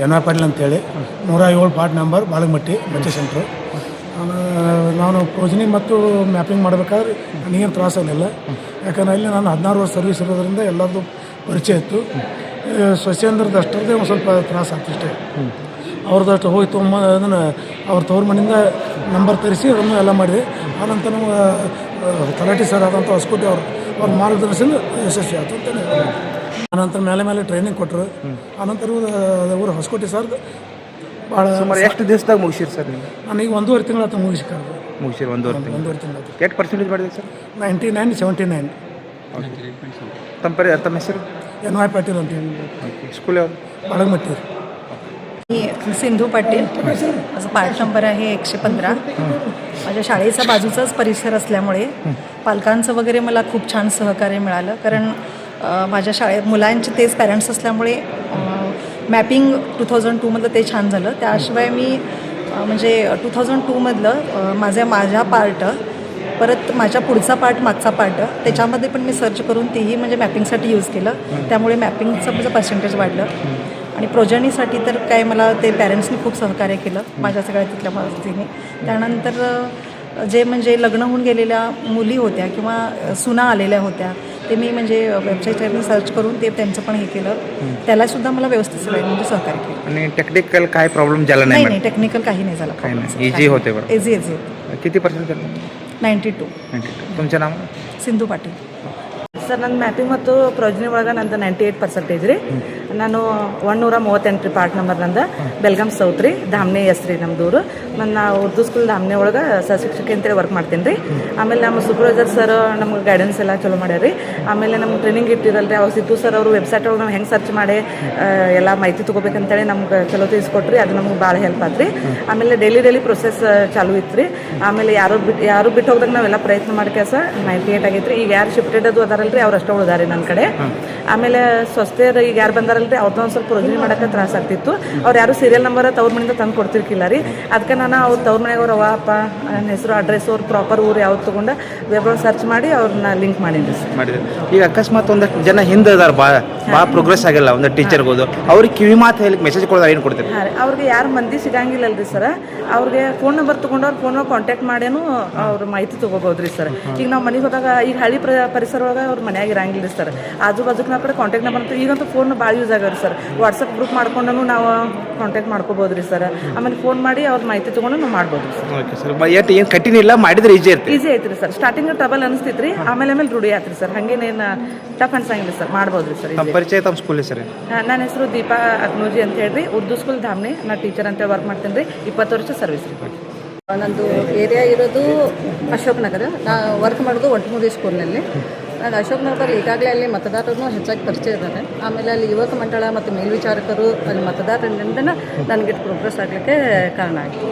N R Patil ಅಂತೇಳಿ 107 part number ಬಾಳಗಮಟ್ಟಿ ಬಚ್ಚೆ centre. ನಾನು progeny ಮತ್ತು ಮ್ಯಾಪಿಂಗ್ ಮಾಡಬೇಕಾದ್ರೆ ನನಗೇನು ತ್ರಾಸಾಗಲಿಲ್ಲ. ಯಾಕಂದರೆ ಅಲ್ಲಿ ನಾನು 16 ವರ್ಷ ಸರ್ವಿಸ್ ಇರೋದ್ರಿಂದ ಎಲ್ಲರದ್ದು ಪರಿಚಯ ಇತ್ತು. ಸ್ವಚ್ಛಂದ್ರದ್ದು ಅಷ್ಟರದ್ದೇ ಒಂದು ಸ್ವಲ್ಪ ತ್ರಾಸ ಆಗ್ತು ಇಷ್ಟೇ. ಅವ್ರದ್ದಷ್ಟು ಹೋಗಿ ಅದನ್ನು ಅವ್ರ ತವ್ರ ಮನೆಯಿಂದ ನಂಬರ್ ತರಿಸಿ ಅದನ್ನು ಎಲ್ಲ ಮಾಡಿದೆ. ಆನಂತರ ನಮಗೆ ತಲಾಟಿ ಸರ್ ಆದಂಥ ಹೊಸಕೋಟೆ ಅವ್ರ ಮಾರ್ಗದರ್ಶನ ಯಶಸ್ವಿ ಆಯಿತು ಅಂತಲೇ. ಆನಂತರ ಮೇಲೆ ಟ್ರೈನಿಂಗ್ ಕೊಟ್ಟರು. ಆನಂತರ ಊರು ಹೊಸಕೋಟೆ ಸರ್ ಭಾಳ ಸುಮಾರು ಎಷ್ಟು ದಿವಸದಾಗ ಮುಗಿಸಿರಿ ಸರ್ ನೀವು? ನನಗೆ 1.5 ತಿಂಗಳು ಆಯ್ತು ಮುಗಿಸಿರಿ. 1.5 ತಿಂಗಳು ಆಯ್ತು. ಎಷ್ಟು ಪರ್ಸೆಂಟೇಜ್ ಮಾಡಿದೆ ಸರ್? 99, 79. ತಮ್ಮ ಹೆಸರು? एन वाय पाटील ಅಂತ ಹೇಳಿ. स्कूल बाळगमट्टी. मी सिंधू पाटील. माझा पार्ट नंबर आहे 115. माझ्या शाळेचा बाजूचाच परिसर असल्यामुळे पालकांचं वगैरे मला खूप छान सहकार्य मिळालं. कारण माझ्या शाळेत मुलांचे तेच पॅरेंट्स असल्यामुळे मॅपिंग 2002मधलं ते छान झालं. त्याशिवाय मी म्हणजे 2002मधलं माझा पार्ट परत माझ्या पुढचा पार्ट मागचा पार्ट त्याच्यामध्ये पण मी सर्च करून तेही म्हणजे मॅपिंगसाठी यूज केलं. त्यामुळे मॅपिंगचं माझं पर्सेंटेज वाढलं. आणि प्रोजनीसाठी तर काय मला ते पॅरेंट्सनी खूप सहकार्य केलं माझ्या सगळ्या तिथल्या मदतीने. त्यानंतर जे म्हणजे लग्न होऊन गेलेल्या मुली होत्या किंवा सुना आलेल्या होत्या ते मी म्हणजे वेबसाईटवरून सर्च करून ते त्यांचं पण हे केलं. त्यालासुद्धा मला व्यवस्थित सगळं म्हणजे सहकार्य केलं. आणि टेक्निकल काय प्रॉब्लेम झाला नाही? नाही टेक्निकल काही नाही झालं. इझी होते बरं. इझी किती पर्सेंट? 92. तुमचं नाव? ಸಿಂಧು ಪಾಟೀಲ್ ಸರ್. ನನ್ನ ಮ್ಯಾಪಿಂಗ್ ಮತ್ತು ಪ್ರೊಜನಿ ಒಳಗೆ ನಂದು 98% ರೀ. ನಾನು 138 ರೀ ಪಾರ್ಟ್ ನಂಬರ್ ನಂದು. ಬೆಲ್ಗಾಮ್ ಸೌತ್ ರೀ, ಧಾಮ್ನೆ ಎಸ್ ರೀ ನಮ್ಮದೂರು. ನನ್ನ ಉರ್ದು ಸ್ಕೂಲ್ ಧಾಮ್ನೆ ಒಳಗೆ ಸಹಶಿಕ್ಷಕಿ ಅಂತೇಳಿ ವರ್ಕ್ ಮಾಡ್ತೀನಿ ರೀ. ಆಮೇಲೆ ನಮ್ಮ ಸೂಪರ್ವೈಸರ್ ಸರ್ ನಮ್ಗೆ ಗೈಡೆನ್ಸ್ ಎಲ್ಲ ಚಲೋ ಮಾಡ್ಯಾರ ರೀ. ಆಮೇಲೆ ನಮ್ಗೆ ಟ್ರೈನಿಂಗ್ ಇಟ್ಟಿರಲ್ಲ ರೀ ಅವ್ರು ಸಿದ್ದು ಸರ್ ಅವರು ವೆಬ್ಸೈಟ್ ಒಳಗೆ ನಾವು ಹೆಂಗೆ ಸರ್ಚ್ ಮಾಡಿ ಎಲ್ಲ ಮಾಹಿತಿ ತೊಗೋಬೇಕಂತೇಳಿ ನಮ್ಗೆ ಚಲೋ ತಿಳಿಸ್ಕೊಟ್ರಿ. ಅದು ನಮ್ಗೆ ಭಾಳ ಹೆಲ್ಪ್ ಆಯ್ತು ರೀ. ಆಮೇಲೆ ಡೈಲಿ ಪ್ರೊಸೆಸ್ ಚಾಲು ಇತ್ತು ರೀ. ಆಮೇಲೆ ಯಾರು ಬಿಟ್ಟು ಹೋಗ್ದಾಗ ನಾವೆಲ್ಲ ಪ್ರಯತ್ನ ಮಾಡಿ ಕೆಲಸ 98 ಆಗೈತೆ ರೀ. ಈಗ ಯಾರು ಶಿಫ್ಟೆಡ್ ಅದು ಅದಾರಲ್ಲ ರೀ ಅವ್ರು ಅಷ್ಟೇ ಉಳಿದಾರೆ ನನ್ನ ಕಡೆ. ಆಮೇಲೆ ಸ್ವಸ್ಥರು ಈಗ ಯಾರು ಬಂದಾರಲ್ರಿ ಅವ್ರದ್ದು ಒಂದು ಸ್ವಲ್ಪ ಪ್ರೊಜನಿ ಮಾಡೋಕ್ಕೆ ತ್ರಾಸ ಆಗ್ತಿತ್ತು. ಅವ್ರು ಯಾರು ಸೀರಿಯಲ್ ನಂಬರ್ ತವ್ರ ಮನೆಯಿಂದ ತಂದು ಕೊಡ್ತಿರ್ಕಿಲ್ಲ ರೀ. ಅದಕ್ಕೆ ನಾನು ಅವ್ರ ತವ್ರ ಮನೆಗೆ ಅವ್ರ ಅವ್ವ ಅಪ್ಪ ನನ್ನ ಹೆಸರು ಅಡ್ರೆಸ್ ಅವ್ರ ಪ್ರಾಪರ್ ಊರು ಯಾವ್ದು ತೊಗೊಂಡು ವೆಬ್ ಸರ್ಚ್ ಮಾಡಿ ಅವ್ರನ್ನ ಲಿಂಕ್ ಮಾಡೀನಿ ಸರ್. ಮಾಡಿದೆ. ಈಗ ಅಕಸ್ಮಾತ್ ಒಂದಷ್ಟು ಜನ ಹಿಂದೆ ಅದಾರ ಭಾಳ ಪ್ರೋಗ್ರೆಸ್ ಆಗಿಲ್ಲ ಒಂದು ಟೀಚರ್ಬೋದು ಅವ್ರಿಗೆ ಕಿವಿ ಮಾತು ಹೇಳಿ ಮೆಸೇಜ್ ಕೊಡೋದು ಏನು ಕೊಡ್ತೀರಿ? ಹಾಂ ರೀ. ಅವ್ರಿಗೆ ಯಾರು ಮಂದಿ ಸಿಗಂಗಿಲ್ಲಲ್ರಿ ಸರ್, ಅವ್ರಿಗೆ ಫೋನ್ ನಂಬರ್ ತೊಗೊಂಡು ಅವ್ರ ಫೋನ್ ಕಾಂಟ್ಯಾಕ್ಟ್ ಮಾಡೇನು ಅವ್ರ ಮಾಹಿತಿ ತೊಗೋಬೋದು ರೀ ಸರ್. ಈಗ ನಾವು ಮನೆಗೆ ಹೋದಾಗ ಈಗ ಹಳ್ಳಿ ಪರಿಸರ ಒಳಗೆ ಅವ್ರ ಮನೆಯಾಗ ಇರಂಗಿಲ್ಲ ರೀ ಸರ್. ಆಜು ಬಾಜುಕ್ಕೆ ನಾವು ಕಡೆ ಕಾಂಟ್ಯಾಕ್ಟ್ ನಂಬರ್ ಅಂತ ಈಗಂತೂ ಫೋನ್ ಭಾಳ ಯೂಸ್ ಆಗ್ಯಾವ ಸರ್. ವಾಟ್ಸಪ್ ಗ್ರೂಪ್ ಮಾಡ್ಕೊಂಡು ನಾವು ಕಾಂಟ್ಯಾಕ್ಟ್ ಮಾಡ್ಕೋಬೋದು ರೀ ಸರ್. ಆಮೇಲೆ ಫೋನ್ ಮಾಡಿ ಅವ್ರ ಮಾಹಿತಿ ತೊಗೊಂಡು ನಾವು ಮಾಡ್ಬೋದು ರೀ ಸರ್. Okay sir. ಏನು ಕಠಿಣ ಇಲ್ಲ, ಮಾಡಿದ್ರೆ ಈಜಿ ಇರ್ತದೆ. ಈಸಿ ಐತ್ರಿ ಸರ್. ಸ್ಟಾರ್ಟಿಂಗ್ ಟ್ರಬಲ್ ಅನಿಸ್ತಿತ್ತು ರೀ. ಆಮೇಲೆ ರೂಢಿ ಆತ್ರಿ ಸರ್. ಹಂಗೇನೇನು ಟಫ್ ಅನ್ಸಂಗಿಲ್ಲ ಸರ್. ಮಾಡ್ಬೋದು ರೀ ಸರ್. ತಮ್ಮ ಪರಿಚಯ, ತಮ್ಮ ಸ್ಕೂಲ್ ಹೆಸರು? ನನ್ನ ಹೆಸರು ದೀಪಾ ಅಗ್ನೋಜಿ ಅಂತ ಹೇಳ್ರಿ. ಉರ್ದು ಸ್ಕೂಲ್ ಧಾಮ್ನೆ. ನಾನು ಟೀಚರ್ ಅಂತೇಳಿ ವರ್ಕ್ ಮಾಡ್ತೀನಿ ರೀ. 20 ವರ್ಷ ಸರ್ವಿಸ್ ರೀ. ನಂದು ಏರಿಯಾ ಇರೋದು ಅಶೋಕ್ ನಗರ. ನಾ ವರ್ಕ್ ಮಾಡೋದು ಒಂಟಮೂಡಿ ಸ್ಕೂಲ್ನಲ್ಲಿ. ನಾನು ಅಶೋಕ್ ನಗರದಲ್ಲಿ ಈಗಾಗಲೇ ಅಲ್ಲಿ ಮತದಾರರು ಹೆಚ್ಚಾಗಿ ಪರಿಚಯ ಇದ್ದಾರೆ. ಆಮೇಲೆ ಅಲ್ಲಿ ಯುವಕ ಮಂಡಳ ಮತ್ತು ಮೇಲ್ವಿಚಾರಕರು ಅಲ್ಲಿ ಮತದಾರರಿಂದ ನನಗೆ ಪ್ರೋಗ್ರೆಸ್ ಆಗಲಿಕ್ಕೆ ಕಾರಣ ಆಯಿತು.